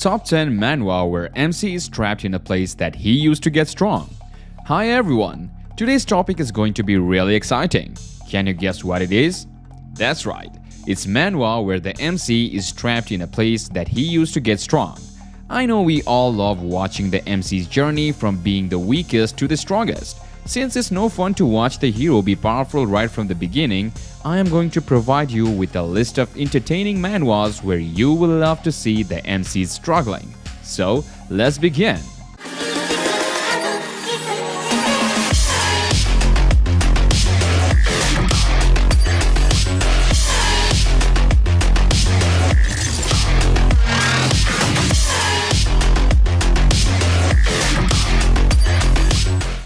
Top 10 Manhwa where MC is trapped in a place that he used to get strong. Hi everyone, today's topic is going to be really exciting. Can you guess what it is? That's right, it's Manhwa where the MC is trapped in a place that he used to get strong. I know we all love watching the MC's journey from being the weakest to the strongest. Since it's no fun to watch the hero be powerful right from the beginning, I am going to provide you with a list of entertaining manhwas where you will love to see the MCs struggling. So, let's begin!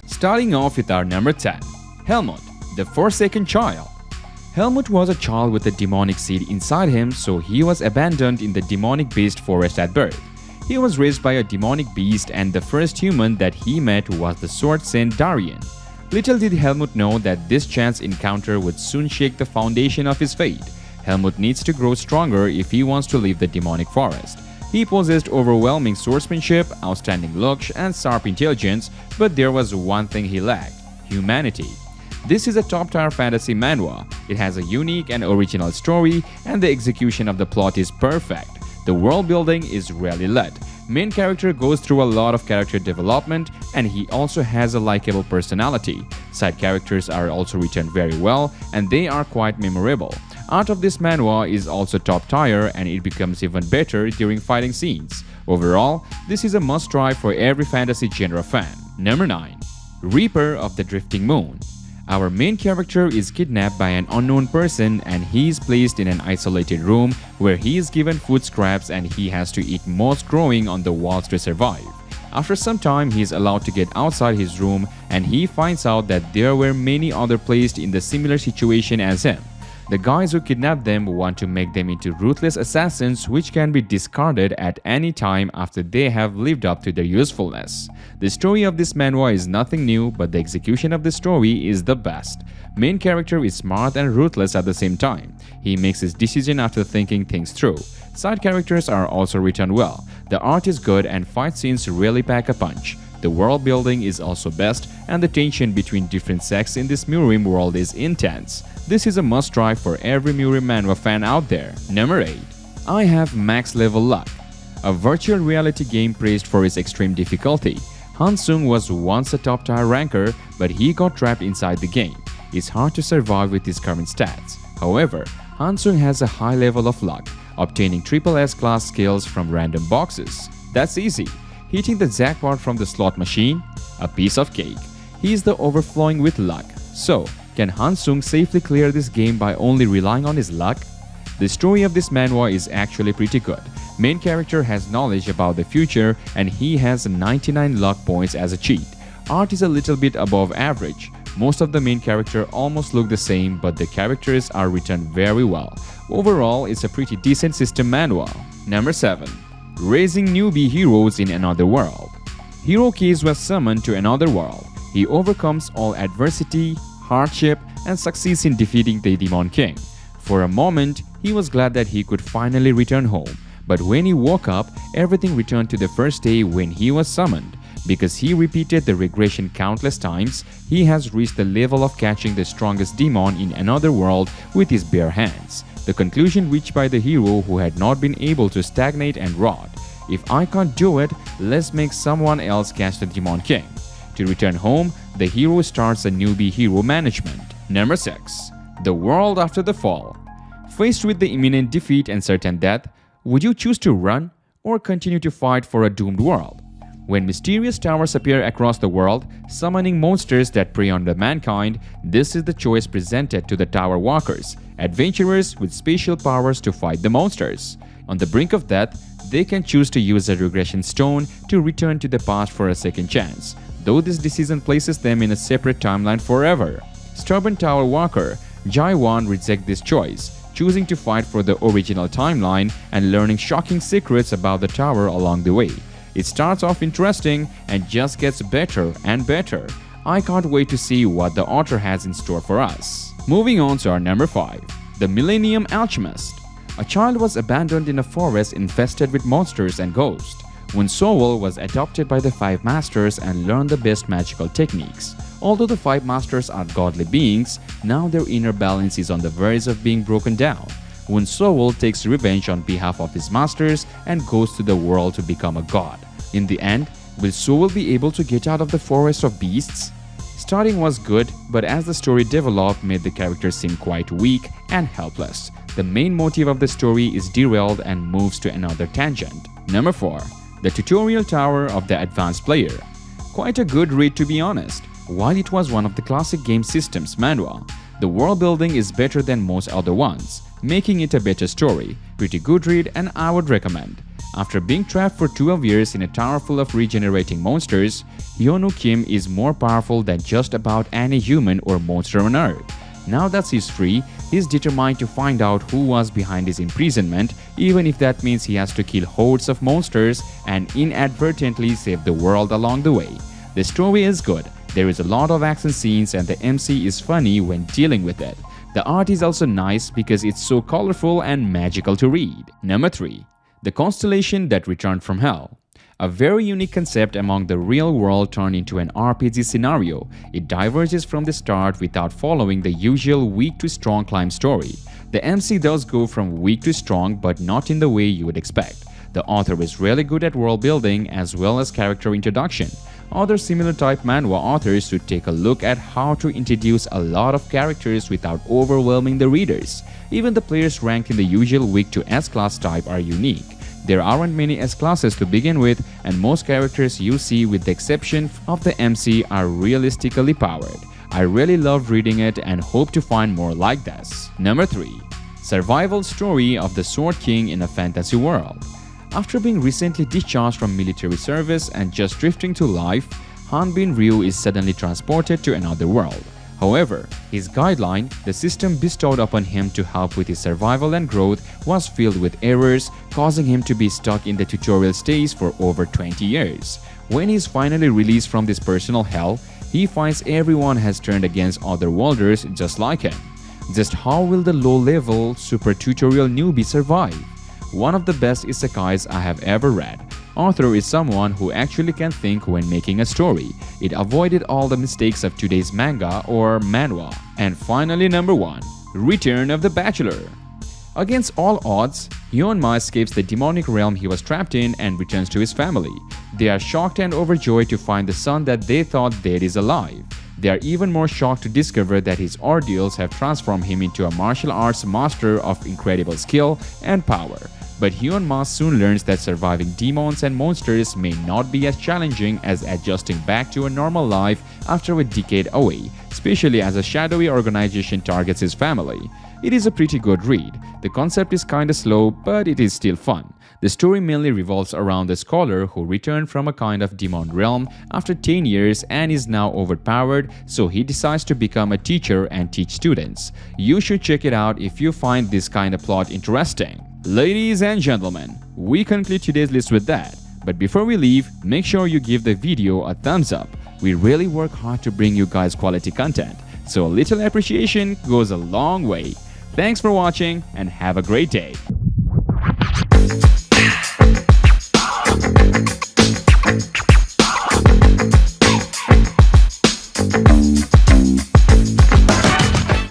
Starting off with our number 10, HELMUT, the Forsaken Child. HELMUT was a child with a demonic seed inside him, so he was abandoned in the demonic beast forest at birth. He was raised by a demonic beast, and the first human that he met was the sword saint Darien. Little did HELMUT know that this chance encounter would soon shake the foundation of his fate. HELMUT needs to grow stronger if he wants to leave the demonic forest. He possessed overwhelming swordsmanship, outstanding looks, and sharp intelligence, but there was one thing he lacked: humanity. This is a top-tier fantasy manhwa. It has a unique and original story, and the execution of the plot is perfect. The world building is really lit. Main character goes through a lot of character development, and he also has a likable personality. Side characters are also written very well, and they are quite memorable. Art of this manhwa is also top tier, and it becomes even better during fighting scenes. Overall, this is a must-try for every fantasy genre fan. Number 9. Reaper of the Drifting Moon. Our main character is kidnapped by an unknown person, and he is placed in an isolated room where he is given food scraps and he has to eat moss growing on the walls to survive. After some time, he is allowed to get outside his room, and he finds out that there were many others placed in the similar situation as him. The guys who kidnapped them want to make them into ruthless assassins which can be discarded at any time after they have lived up to their usefulness. The story of this manhwa is nothing new, but the execution of the story is the best. Main character is smart and ruthless at the same time. He makes his decision after thinking things through. Side characters are also written well. The art is good and fight scenes really pack a punch. The world building is also best, and the tension between different sects in this MILLENIUM world is intense. This is a must-try for every MILLENIUM manhwa fan out there. Number 8. I have Max Level Luck, a virtual reality game praised for its extreme difficulty. Hansung was once a top-tier ranker, but he got trapped inside the game. It's hard to survive with his current stats. However, Hansung has a high level of luck, obtaining SSS class skills from random boxes. That's easy. Hitting the jackpot from the slot machine? A piece of cake. He is the overflowing with luck. So, can Hansung safely clear this game by only relying on his luck? The story of this manhwa is actually pretty good. Main character has knowledge about the future, and he has 99 luck points as a cheat. Art is a little bit above average. Most of the main character almost look the same, but the characters are written very well. Overall, it's a pretty decent system manhwa. Number 7. Raising newbie heroes in another world. Hero Case was summoned to another world. He overcomes all adversity, hardship, and succeeds in defeating the Demon King. For a moment, he was glad that he could finally return home. But when he woke up, everything returned to the first day when he was summoned. Because he repeated the regression countless times, he has reached the level of catching the strongest demon in another world with his bare hands. The conclusion reached by the hero who had not been able to stagnate and rot. If I can't do it, let's make someone else catch the Demon King. To return home, the hero starts a newbie hero management. Number 6. The World After the Fall. Faced with the imminent defeat and certain death, would you choose to run or continue to fight for a doomed world? When mysterious towers appear across the world, summoning monsters that prey on the mankind, this is the choice presented to the tower walkers, adventurers with special powers to fight the monsters. On the brink of death, they can choose to use a regression stone to return to the past for a second chance, though this decision places them in a separate timeline forever. Stubborn tower walker Jaiwan rejects this choice, choosing to fight for the original timeline and learning shocking secrets about the tower along the way. It starts off interesting and just gets better and better. I can't wait to see what the author has in store for us. Moving on to our number 5, the MILLENIUM Alchemist. A child was abandoned in a forest infested with monsters and ghosts. When Sowell was adopted by the five masters and learned the best magical techniques. Although the five masters are godly beings, now their inner balance is on the verge of being broken down. When Sowell takes revenge on behalf of his masters and goes to the world to become a god. In the end, will Sowell be able to get out of the forest of beasts? Starting was good, but as the story developed made the characters seem quite weak and helpless. The main motive of the story is derailed and moves to another tangent. Number 4. The Tutorial Tower of the Advanced Player. Quite a good read, to be honest. While it was one of the classic game systems Manhwa, the world building is better than most other ones, making it a better story. Pretty good read and I would recommend. After being trapped for 12 years in a tower full of regenerating monsters, Hyunwoo Kim is more powerful than just about any human or monster on Earth. Now that he's free, he's determined to find out who was behind his imprisonment, even if that means he has to kill hordes of monsters and inadvertently save the world along the way. The story is good, there is a lot of action scenes and the MC is funny when dealing with it. The art is also nice because it's so colorful and magical to read. Number 3. The Constellation That Returned from Hell. A very unique concept among the real world turned into an RPG scenario. It diverges from the start without following the usual weak to strong climb story. The MC does go from weak to strong, but not in the way you would expect. The author is really good at world building as well as character introduction. Other similar type manhwa authors should take a look at how to introduce a lot of characters without overwhelming the readers. Even the players ranked in the usual weak to S class type are unique. There aren't many S classes to begin with, and most characters you see with the exception of the MC are realistically powered. I really loved reading it and hope to find more like this. Number 3. Survival Story of the Sword King in a Fantasy World. After being recently discharged from military service and just drifting to life, Hanbin Ryu is suddenly transported to another world. However, his guideline, the system bestowed upon him to help with his survival and growth, was filled with errors, causing him to be stuck in the tutorial stage for over 20 years. When he is finally released from this personal hell, he finds everyone has turned against other worlders just like him. Just how will the low-level super tutorial newbie survive? One of the best isekais I have ever read. Author is someone who actually can think when making a story. It avoided all the mistakes of today's manga or manhwa. And finally, number 1. Return of the Bachelor. Against all odds, Hyunma escapes the demonic realm he was trapped in and returns to his family. They are shocked and overjoyed to find the son that they thought dead is alive. They are even more shocked to discover that his ordeals have transformed him into a martial arts master of incredible skill and power. But Hyunma soon learns that surviving demons and monsters may not be as challenging as adjusting back to a normal life after a decade away, especially as a shadowy organization targets his family. It is a pretty good read. The concept is kinda slow, but it is still fun. The story mainly revolves around the scholar who returned from a kind of demon realm after 10 years and is now overpowered, so he decides to become a teacher and teach students. You should check it out if you find this kind of plot interesting. Ladies and gentlemen, we conclude today's list with that. But before we leave, make sure you give the video a thumbs up. We really work hard to bring you guys quality content, so a little appreciation goes a long way. Thanks for watching and have a great day.